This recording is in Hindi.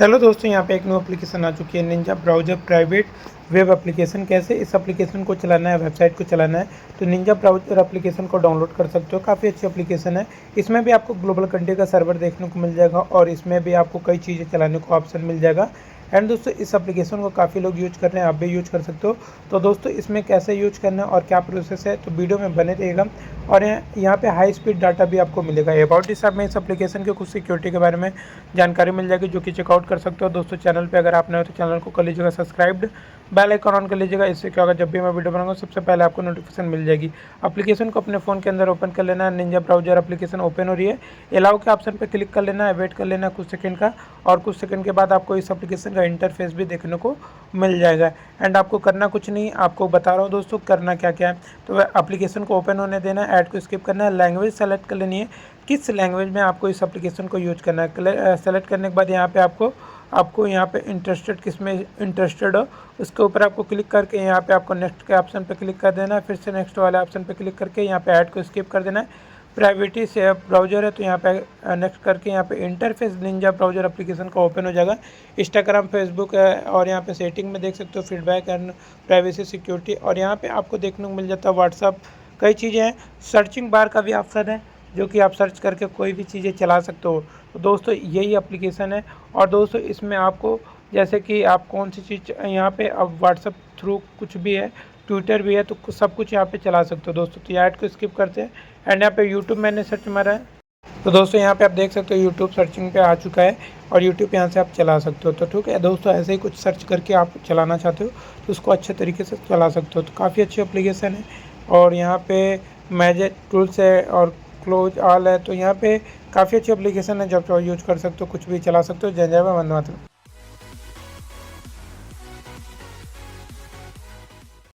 हेलो दोस्तों, यहाँ पे एक न्यू एप्लीकेशन आ चुकी है Ninja browser private web application. कैसे इस एप्लीकेशन को चलाना है, वेबसाइट को चलाना है, तो निंजा ब्राउज़र एप्लीकेशन को डाउनलोड कर सकते हो। काफ़ी अच्छी एप्लीकेशन है। इसमें भी आपको ग्लोबल कंट्री का सर्वर देखने को मिल जाएगा और इसमें भी आपको कई चीज़ें चलाने को ऑप्शन मिल जाएगा। एंड दोस्तों, इस एप्लीकेशन को काफ़ी लोग यूज कर रहे हैं, आप भी यूज कर सकते हो। तो दोस्तों, इसमें कैसे यूज करना है और क्या प्रोसेस है, तो वीडियो में बने रहिएगा। और यहाँ पे हाई स्पीड डाटा भी आपको मिलेगा। अबाउट दिस ऐप में इस एप्लीकेशन के कुछ सिक्योरिटी के बारे में जानकारी मिल जाएगी, जो कि चेकआउट कर सकते हो। दोस्तों, चैनल पे अगर आप नए हो तो चैनल को कर लीजिएगा सब्सक्राइब्ड, बेल आइकन ऑन कर लीजिएगा। इससे क्या होगा, जब भी मैं वीडियो बनाऊंगा सबसे पहले आपको नोटिफिकेशन मिल जाएगी। एप्लीकेशन को अपने फ़ोन के अंदर ओपन कर लेना है। निंजा ब्राउज़र एप्लीकेशन ओपन हो रही है। अलाउ के ऑप्शन पर क्लिक कर लेना है, वेट कर लेना है कुछ सेकंड का, और कुछ सेकंड के बाद आपको इस एप्लीकेशन का इंटरफेस भी देखने को मिल जाएगा। एंड आपको करना कुछ नहीं, आपको बता रहा हूँ दोस्तों करना क्या क्या है। तो एप्लीकेशन को ओपन होने देना है, ऐड को स्किप करना है, लैंग्वेज सेलेक्ट कर लेनी है, किस लैंग्वेज में आपको इस एप्लीकेशन को यूज करना है। सेलेक्ट करने के बाद यहाँ पे आपको यहाँ पे इंटरेस्टेड किस में इंटरेस्टेड हो, उसके ऊपर आपको क्लिक करके यहाँ पे आपको नेक्स्ट के ऑप्शन पे क्लिक कर देना है। फिर से नेक्स्ट वाले ऑप्शन पे क्लिक करके यहाँ पे ऐड को स्किप कर देना है। प्राइवेटी से ब्राउज़र है तो यहाँ पे नेक्स्ट करके यहाँ पे इंटरफेस निंजा ब्राउज़र एप्लीकेशन का ओपन हो जाएगा। इंस्टाग्राम, फेसबुक है, और यहाँ पे सेटिंग में देख सकते हो फीडबैक एंड प्राइवेसी सिक्योरिटी, और यहाँ पे आपको देखने को मिल जाता है व्हाट्सअप, कई चीज़ें हैं। सर्चिंग बार का भी ऑप्शन है, जो कि आप सर्च करके कोई भी चीज़ें चला सकते हो। तो दोस्तों, यही एप्लीकेशन है। और दोस्तों, इसमें आपको जैसे कि आप कौन सी चीज़ यहाँ पे अब व्हाट्सअप थ्रू कुछ भी है, ट्विटर भी है, तो सब कुछ यहाँ पे चला सकते हो दोस्तों। तो ऐड को स्किप करते हैं। एंड यहाँ पे यूट्यूब मैंने सर्च मारा है, तो दोस्तों यहाँ पे आप देख सकते हो यूट्यूब सर्चिंग पे आ चुका है, और यूट्यूब यहाँ से आप चला सकते हो। तो ठीक है दोस्तों, ऐसे ही कुछ सर्च करके आप चलाना चाहते हो तो उसको अच्छे तरीके से चला सकते हो। तो काफ़ी अच्छी एप्लीकेशन है। और यहाँ पे मैजिक टूल्स है और क्लोज ऑल है, तो यहाँ पे काफ़ी अच्छी एप्लीकेशन है, जब चाहो यूज कर सकते हो, कुछ भी चला सकते हो। जय जय वंदे मातरम।